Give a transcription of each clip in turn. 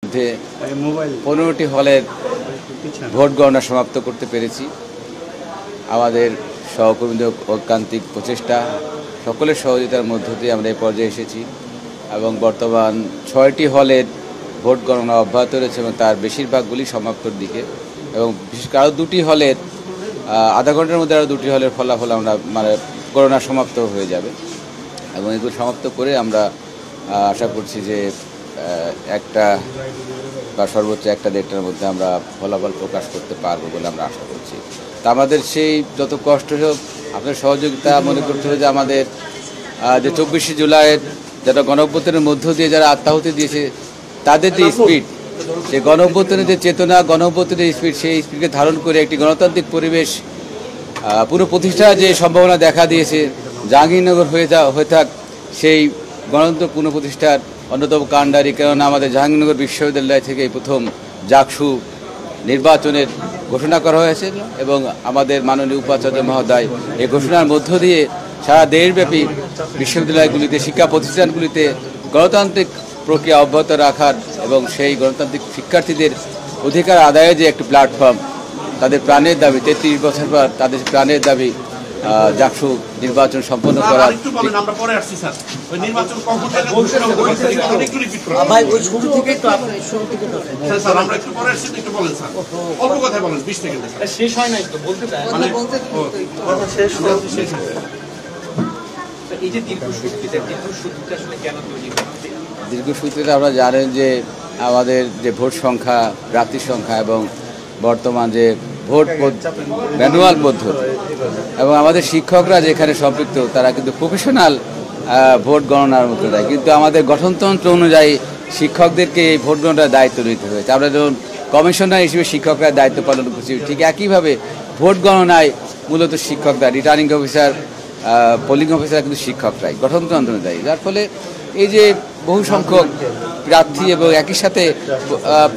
মধ্যে 15টি হলের ভোট গণনা সমাপ্ত করতে পেরেছি। আমাদের সহকর্মীদের ঐকান্তিক প্রচেষ্টা, সকলের সহযোগিতার মধ্য দিয়ে আমরা এই পর্যায়ে এসেছি এবং বর্তমান 6টি হলের ভোট গণনা অব্যাহত রয়েছে এবং তার বেশিরভাগগুলি সমাপ্তর দিকে এবং বিশেষ করে আরও 2টি হলের আধা ঘন্টার মধ্যে আরও 2টি হলের ফলাফল আমরা গণনা সমাপ্ত হয়ে যাবে এবং এগুলো সমাপ্ত করে আমরা আশা করছি যে একটা বা সর্বোচ্চ 1-1.5টার মধ্যে আমরা ফলাফল প্রকাশ করতে পারবো বলে আমরা আশা করছি। তা আমাদের সেই যত কষ্ট হোক আপনার সহযোগিতা মনে করতে হবে যে আমাদের যে 24শে জুলাইয়ের যারা গণঅভ্যুত্থানের মধ্য দিয়ে যারা আত্মাহুতি দিয়েছে তাদের যে স্পিড, যে গণঅভ্যুত্থানের যে চেতনা, গণঅভ্যুত্থানের স্পিড, সেই স্পিডকে ধারণ করে একটি গণতান্ত্রিক পরিবেশ পুরো প্রতিষ্ঠার যে সম্ভাবনা দেখা দিয়েছে, জাহাঙ্গীরনগর হয়ে থাক সেই গণতন্ত্র পুনঃপ্রতিষ্ঠার অন্যতম কাণ্ডারি। কেননা আমাদের জাহাঙ্গীরনগর বিশ্ববিদ্যালয় থেকে প্রথম জাকসু নির্বাচনের ঘোষণা করা হয়েছিল এবং আমাদের মাননীয় উপাচার্য মহোদয় এই ঘোষণার মধ্য দিয়ে সারা দেশব্যাপী বিশ্ববিদ্যালয়গুলিতে, শিক্ষা প্রতিষ্ঠানগুলিতে গণতান্ত্রিক প্রক্রিয়া অব্যাহত রাখার এবং সেই গণতান্ত্রিক শিক্ষার্থীদের অধিকার আদায়ের যে একটি প্ল্যাটফর্ম, তাদের প্রাণের দাবি, 33 বছর পর তাদের প্রাণের দাবি জাকসু নির্বাচন সম্পন্ন করার। দীর্ঘসূত্রিতা আপনারা জানেন যে আমাদের যে ভোট সংখ্যা, প্রার্থী সংখ্যা এবং বর্তমান যে ভোট ম্যানুয়াল পদ্ধতি এবং আমাদের শিক্ষকরা যেখানে সম্পৃক্ত তারা কিন্তু প্রফেশনাল ভোট গণনার মতো দেয়, কিন্তু আমাদের গঠনতন্ত্র অনুযায়ী শিক্ষকদেরকে এই ভোট গণনার দায়িত্ব নিতে হয়েছে। আমরা যেমন কমিশনার হিসেবে শিক্ষকরা দায়িত্ব পালন করছি, ঠিক একইভাবে ভোট গণনায় মূলত শিক্ষকরা, রিটার্নিং অফিসার, পোলিং অফিসার কিন্তু শিক্ষকরাই গঠনতন্ত্র অনুযায়ী। যার ফলে এই যে বহু সংখ্যক প্রার্থী এবং একই সাথে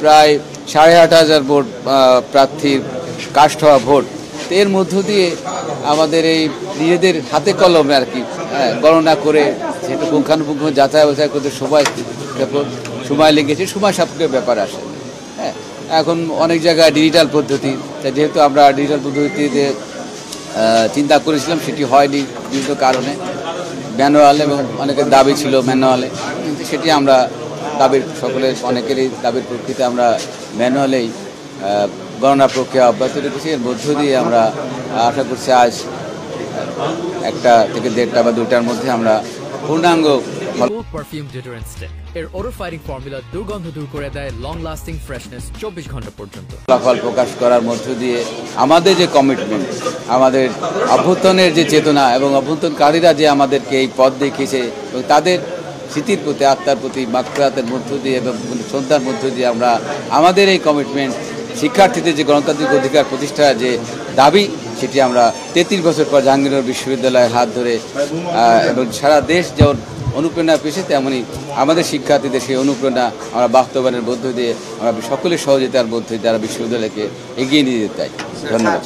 প্রায় 8,500 ভোট প্রার্থীর কাস্ট হওয়া ভোট, এর মধ্য দিয়ে আমাদের এই নিজেদের হাতে কলমে আর কি গণনা করে সেটা পুঙ্খানুপুঙ্খ যাচাই বাছাই করতে সময় লেগেছে, সময় সাপেক্ষ ব্যাপার আসে। হ্যাঁ, এখন অনেক জায়গায় ডিজিটাল পদ্ধতি, যেহেতু আমরা ডিজিটাল পদ্ধতিতে চিন্তা করেছিলাম সেটি হয়নি বিভিন্ন কারণে, ম্যানুয়াল এবং অনেকের দাবি ছিল ম্যানুয়ালে, কিন্তু সেটি আমরা দাবির সকলের অনেকেরই দাবির প্রেক্ষিতে আমরা ম্যানুয়ালেই গণনা প্রক্রিয়া অব্যাহত রেখেছি। এর মধ্য দিয়ে আমরা আশা করছি আজ 1টা থেকে 1.5টা বা 2টার মধ্যে আমরা পূর্ণাঙ্গ পারফিউম ডিওডোরেন্ট স্টিক এর ওডর ফাইটিং ফর্মুলা দুর্গন্ধ দূর করে দেয়, লং লাস্টিং ফ্রেশনেস 24 ঘন্টা পর্যন্ত। ফলাফল প্রকাশ করার মধ্য দিয়ে আমাদের যে কমিটমেন্ট, আমাদের অভ্যুত্থানের যে চেতনা এবং অভ্যুত্থানকারীরা যে আমাদেরকে এই পথ দেখিয়েছে এবং তাদের স্মৃতির প্রতি, আত্মার প্রতি মাগফিরাতের মধ্য দিয়ে এবং শ্রদ্ধার মধ্য দিয়ে আমরা আমাদের এই কমিটমেন্ট, শিক্ষার্থীদের যে গণতান্ত্রিক অধিকার প্রতিষ্ঠার যে দাবি, সেটি আমরা 33 বছর পর জাহাঙ্গীরনগর বিশ্ববিদ্যালয়ের হাত ধরে এবং সারা দেশ যেমন অনুপ্রেরণা পেয়েছে, তেমনই আমাদের শিক্ষার্থীদের সেই অনুপ্রেরণা আমরা বাস্তবায়নের মধ্য দিয়ে আমরা সকলের সহযোগিতার মধ্যে যারা বিশ্ববিদ্যালয়কে এগিয়ে নিয়ে যেতে চাই। ধন্যবাদ।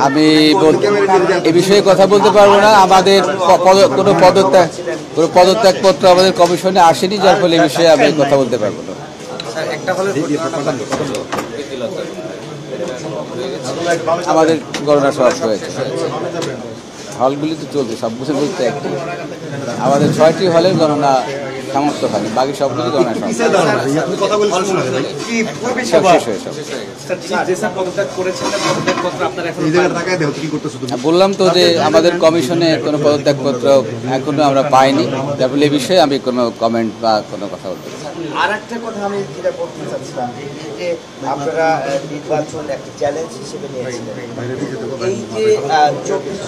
আমি এ বিষয়ে কথা বলতে পারবো না। আমাদের কোনো পদত্যাগপত্র আমাদের কমিশনে আসেনি, যার ফলে এ বিষয়ে আমি কথা বলতে পারবো না। আমাদের গণনা সব হয়েছে, হলগুলি তো চলছে, সব কিছু বলতে একটি আমাদের 6টি হলের গণনা সমাপ্ত হয়নি, বাকি সবগুলি গণনা শেষ হয়ে। বললাম তো যে আমাদের কমিশনে কোনো পদত্যাগপত্র এখনো আমরা পাইনি, যার ফলে এ বিষয়ে আমি কোনো কমেন্ট বা কোনো কথা বলতে চাই। আর একটা কথা আমি যেটা বলতে চাচ্ছিলাম, যে আপনারা নির্বাচন একটা চ্যালেঞ্জ হিসেবে নিয়েছিলেন, এই যে 24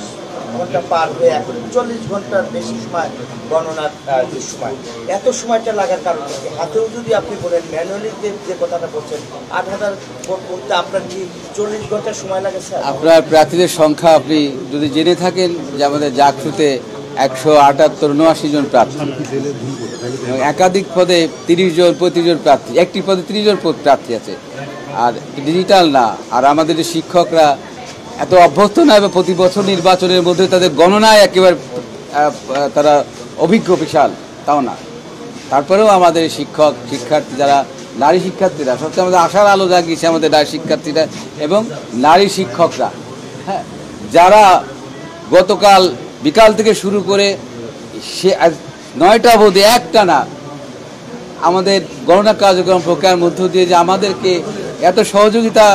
ঘন্টা পার হয়ে এখন 40 ঘন্টার বেশি সময় গণনার যে সময়, এত সময়টা লাগার কারণ কি? হাতেও যদি আপনি বলেন ম্যানুয়ালি যে কথাটা বলছেন 8,000 ভোট করতে আপনার কি 40 ঘন্টা সময় লাগে স্যার? আপনার প্রার্থীদের সংখ্যা আপনি যদি জেনে থাকেন যে আমাদের জাকসুতে 178-79 জন প্রার্থী, একাধিক পদে 30 জন 35 জন প্রার্থী, একটি পদে 30 জন প্রার্থী আছে, আর ডিজিটাল না। আর আমাদের যে শিক্ষকরা এত অভ্যস্ত না এবং প্রতি বছর নির্বাচনের মধ্যে তাদের গণনায় একেবারে তারা অভিজ্ঞ বিশাল তাও না। তারপরেও আমাদের শিক্ষক শিক্ষার্থী যারা নারী শিক্ষার্থীরা সবচেয়ে আমাদের আশার আলো জাগিয়েছে আমাদের নারী শিক্ষার্থীরা এবং নারী শিক্ষকরা, হ্যাঁ, যারা গতকাল বিকাল থেকে শুরু করে 9টা অবধি একটানা আমাদের গণনা কার্যক্রম প্রক্রিয়ার মধ্য দিয়ে যে আমাদেরকে এত সহযোগিতা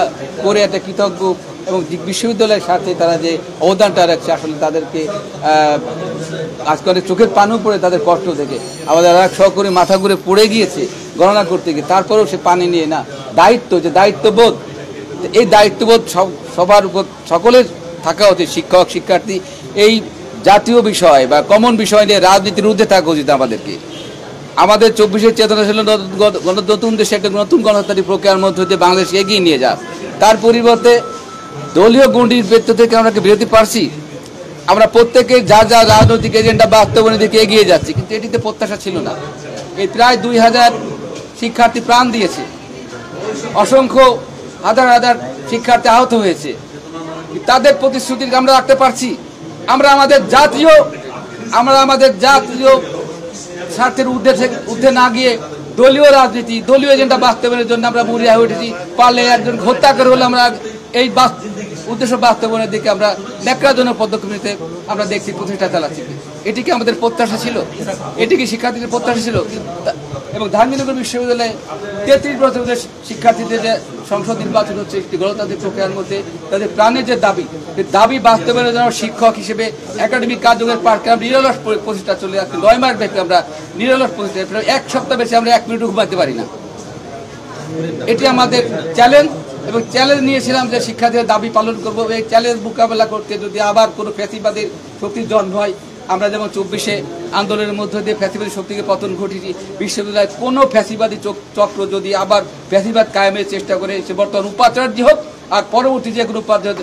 করে একটা কৃতজ্ঞ এবং বিশ্ববিদ্যালয়ের সাথে তারা যে অবদানটা রাখছে আসলে তাদেরকে আজকাল চোখের পানও পড়ে তাদের কষ্ট থেকে আমাদের এক সহকর্মী মাথা ঘুরে পড়ে গিয়েছে গণনা করতে গিয়ে, তারপরেও সে পানি নিয়ে না দায়িত্ব যে দায়িত্ববোধ, এই দায়িত্ববোধ সবার উপর সকলের থাকা উচিত। শিক্ষক শিক্ষার্থী এই জাতীয় বিষয় বা কমন বিষয় নিয়ে রাজনীতির ঊর্ধ্বে থাকা উচিত আমাদেরকে। আমাদের 24-এর চেতনা ছিল নতুন দেশে একটা নতুন গণতান্ত্রিক প্রক্রিয়ার মধ্যে দিয়ে বাংলাদেশ এগিয়ে নিয়ে যাক, তার পরিবর্তে দলীয় গণ্ডির ভেতর থেকে আমরা বিরতি পারছি। আমরা প্রত্যেকে যা যা রাজনৈতিক এজেন্ডা বাস্তবায়নের দিকে এগিয়ে যাচ্ছি, কিন্তু এটিতে প্রত্যাশা ছিল না। এই প্রায় 2000 শিক্ষার্থী প্রাণ দিয়েছে, অসংখ্য হাজার হাজার শিক্ষার্থী আহত হয়েছে, তাদের প্রতিশ্রুতি আমরা রাখতে পারছি। আমরা আমাদের জাতীয় স্বার্থের ঊর্ধ্বে না গিয়ে দলীয় রাজনীতি দলীয় এজেন্ডা বাস্তবায়নের জন্য আমরা মরিয়া হয়ে উঠেছি। পারলে একজন হত্যা করে হলে আমরা এই উদ্দেশ্য বাস্তবায়নের দিকে আমরা ন্যাক্কারজনক পদক্ষেপ নিতে আমরা দেখছি, প্রচেষ্টা চালাচ্ছি। এটি কি আমাদের প্রত্যাশা ছিল? এটি কি শিক্ষার্থীদের প্রত্যাশা ছিল? এবং ধানমন্ডিনগর বিশ্ববিদ্যালয়ে 33 বছর শিক্ষার্থীদের যে সংসদ নির্বাচন হচ্ছে একটি গণতান্ত্রিক প্রক্রিয়ার মধ্যে তাদের প্রাণের যে দাবি বাস্তবায়নের জন্য শিক্ষক হিসেবে একাডেমিক কার্যক্রমের পার্কে আমরা নিরলস প্রচেষ্টা চলে যাচ্ছে। 9 মাস ব্যাপী আমরা নিরলস প্রচেষ্টা, 1 সপ্তাহ বেশি আমরা 1 মিনিটও ঘুমাতে পারি না। এটি আমাদের চ্যালেঞ্জ এবং চ্যালেঞ্জ নিয়েছিলাম যে শিক্ষার্থীদের দাবি পালন করবো। এই চ্যালেঞ্জ মোকাবেলা করতে যদি আবার কোনো ফ্যাসিবাদের শক্তির জন্ম হয়, আমরা যেমন 24-এ আন্দোলনের মধ্য দিয়ে ফ্যাসিবাদী শক্তিকে পতন ঘটিয়েছি, বিশ্ববিদ্যালয়ের কোনো ফ্যাসিবাদী চক্র যদি আবার ফ্যাসিবাদ কায়েমের চেষ্টা করে, সে বর্তমান উপাচার্য হোক আর পরবর্তী যে কোনো উপাচার্য